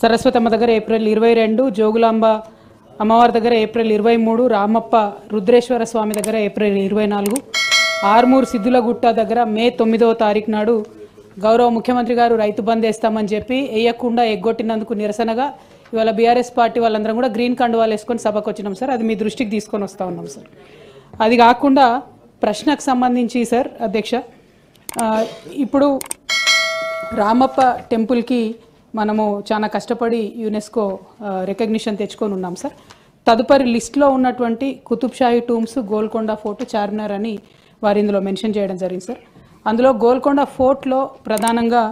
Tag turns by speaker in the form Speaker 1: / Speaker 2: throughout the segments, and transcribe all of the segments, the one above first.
Speaker 1: సరస్వతమ్మ దగ్గర ఏప్రిల్ 22, జోగులాంబ అమ్మవారి దగ్గర ఏప్రిల్ 23, రామప్ప రుద్రేశ్వర స్వామి దగ్గర ఏప్రిల్ 24, ఆర్మూర్ సిద్ధులగుట్ట దగ్గర మే 9వ తారీఖు నాడు గౌరవ ముఖ్యమంత్రి గారు రైతు బంద్ వేస్తామని చెప్పి వేయకుండా ఎగ్గొట్టినందుకు నిరసనగా ఇవాళ బీఆర్ఎస్ పార్టీ వాళ్ళందరం కూడా గ్రీన్ కండువాలు వేసుకొని సభకు వచ్చినాం సార్. అది మీ దృష్టికి తీసుకొని వస్తూ ఉన్నాం సార్. అది కాకుండా ప్రశ్నకు సంబంధించి సార్ అధ్యక్ష, ఇప్పుడు రామప్ప టెంపుల్కి మనము చాలా కష్టపడి యునెస్కో రికగ్నిషన్ తెచ్చుకొని ఉన్నాం సార్. తదుపరి లిస్ట్లో ఉన్నటువంటి కుతుబ్షాహీ టూమ్స్, గోల్కొండ ఫోర్ట్, చార్మినార్ అని వారు ఇందులో మెన్షన్ చేయడం జరిగింది సార్. అందులో గోల్కొండ ఫోర్ట్లో ప్రధానంగా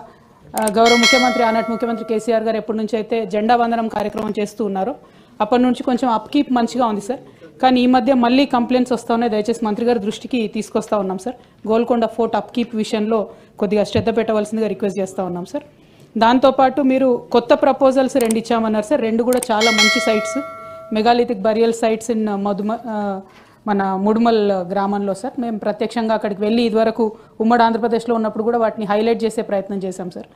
Speaker 1: గౌరవ ముఖ్యమంత్రి, ఆనాటి ముఖ్యమంత్రి కేసీఆర్ గారు ఎప్పటి నుంచి అయితే జెండా వందనం కార్యక్రమం చేస్తూ ఉన్నారో అప్పటి నుంచి కొంచెం అప్కీప్ మంచిగా ఉంది సార్. కానీ ఈ మధ్య మళ్ళీ కంప్లైంట్స్ వస్తూ ఉన్నాయి. దయచేసి మంత్రి గారి దృష్టికి తీసుకొస్తా ఉన్నాం సార్. గోల్కొండ ఫోర్ట్ అప్కీప్ విషయంలో కొద్దిగా శ్రద్ధ పెట్టవలసిందిగా రిక్వెస్ట్ చేస్తూ ఉన్నాం సార్. దాంతోపాటు మీరు కొత్త ప్రపోజల్స్ 2 ఇచ్చామన్నారు సార్. 2 కూడా చాలా మంచి sites, megalithic burial sites in మన ముడుమల్ గ్రామంలో సార్. మేము ప్రత్యక్షంగా అక్కడికి వెళ్ళి ఇదివరకు ఉమ్మడి ఆంధ్రప్రదేశ్లో ఉన్నప్పుడు కూడా వాటిని హైలైట్ చేసే ప్రయత్నం చేశాం సార్.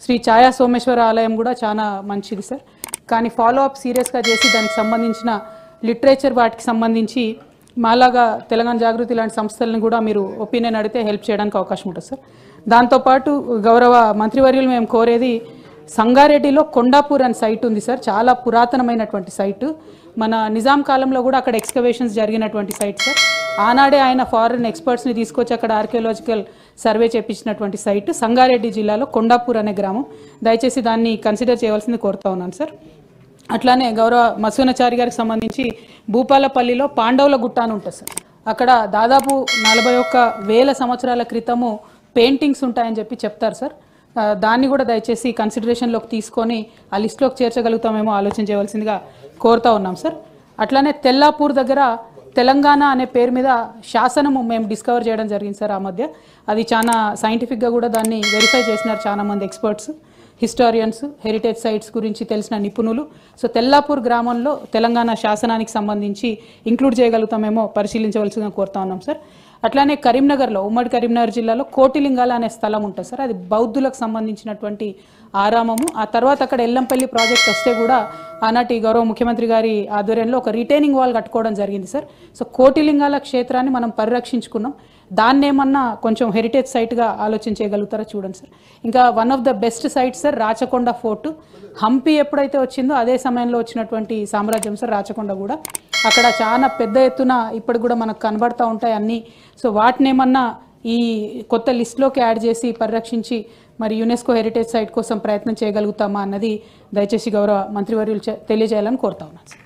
Speaker 1: శ్రీ ఛాయా సోమేశ్వర ఆలయం కూడా చాలా మంచిది సార్. కానీ ఫాలో అప్ సీరియస్గా చేసి దానికి సంబంధించిన లిటరేచర్ వాటికి సంబంధించి మాలాగా తెలంగాణ జాగృతి లాంటి సంస్థలను కూడా మీరు ఒపీనియన్ అడిగితే హెల్ప్ చేయడానికి అవకాశం ఉంటుంది సార్. దాంతోపాటు గౌరవ మంత్రివర్యులు మేము కోరేది, సంగారెడ్డిలో కొండాపూర్ అనే సైట్ ఉంది సార్. చాలా పురాతనమైనటువంటి సైటు. మన నిజాం కాలంలో కూడా అక్కడ ఎక్స్కవేషన్స్ జరిగినటువంటి సైట్ సార్. ఆనాడే ఆయన ఫారిన్ ఎక్స్పర్ట్స్ని తీసుకొచ్చి అక్కడ ఆర్కియాలజికల్ సర్వే చేపించినటువంటి సైట్ సంగారెడ్డి జిల్లాలో కొండాపూర్ అనే గ్రామం. దయచేసి దాన్ని కన్సిడర్ చేయవలసింది కోరుతా ఉన్నాను సార్. అట్లానే గౌరవ మసూనాచారి గారికి సంబంధించి భూపాలపల్లిలో పాండవుల గుట్ట అని ఉంటుంది సార్. అక్కడ దాదాపు 41,000 సంవత్సరాల క్రితము పెయింటింగ్స్ ఉంటాయని చెప్పి చెప్తారు సార్. దాన్ని కూడా దయచేసి కన్సిడరేషన్లోకి తీసుకొని ఆ లిస్ట్లోకి చేర్చగలుగుతామేమో ఆలోచన చేయవలసిందిగా కోరుతా ఉన్నాం సార్. అట్లానే తెల్లాపూర్ దగ్గర తెలంగాణ అనే పేరు మీద శాసనము మేము డిస్కవర్ చేయడం జరిగింది సార్ ఆ మధ్య. అది చాలా సైంటిఫిక్గా కూడా దాన్ని వెరిఫై చేసినారు చాలామంది ఎక్స్పర్ట్స్, హిస్టారియన్స్, హెరిటేజ్ సైట్స్ గురించి తెలిసిన నిపుణులు. సో తెల్లాపూర్ గ్రామంలో తెలంగాణ శాసనానికి సంబంధించి ఇంక్లూడ్ చేయగలుగుతామేమో పరిశీలించవలసిందిగా కోరుతా ఉన్నాం సార్. అట్లానే కరీంనగర్లో, ఉమ్మడి కరీంనగర్ జిల్లాలో కోటిలింగాల అనే స్థలం ఉంటుంది సార్. అది బౌద్ధులకు సంబంధించినటువంటి ఆరామము. ఆ తర్వాత అక్కడ ఎల్లంపల్లి ప్రాజెక్ట్ వస్తే కూడా ఆనాటి గౌరవ ముఖ్యమంత్రి గారి ఆధ్వర్యంలో ఒక రిటైనింగ్ వాల్ కట్టుకోవడం జరిగింది సార్. సో కోటిలింగాల క్షేత్రాన్ని మనం పరిరక్షించుకున్నాం. దాన్ని ఏమన్నా కొంచెం హెరిటేజ్ సైట్గా ఆలోచన చేయగలుగుతారా చూడండి సార్. ఇంకా one of the best sites sir Rachakonda fort. Hampi ఎప్పుడైతే వచ్చిందో అదే సమయంలో వచ్చినటువంటి సామ్రాజ్యం సార్ రాచకొండ కూడా. అక్కడ చాలా పెద్ద ఎత్తున ఇప్పటికి కూడా మనకు కనబడతా ఉంటాయి అన్నీ. సో వాటిని ఏమన్నా ఈ కొత్త లిస్ట్లోకి యాడ్ చేసి పరిరక్షించి మరి యునెస్కో హెరిటేజ్ సైట్ కోసం ప్రయత్నం చేయగలుగుతామా అన్నది దయచేసి గౌరవ మంత్రివర్యులు తెలియజేయాలని కోరుతా ఉన్నాను సార్.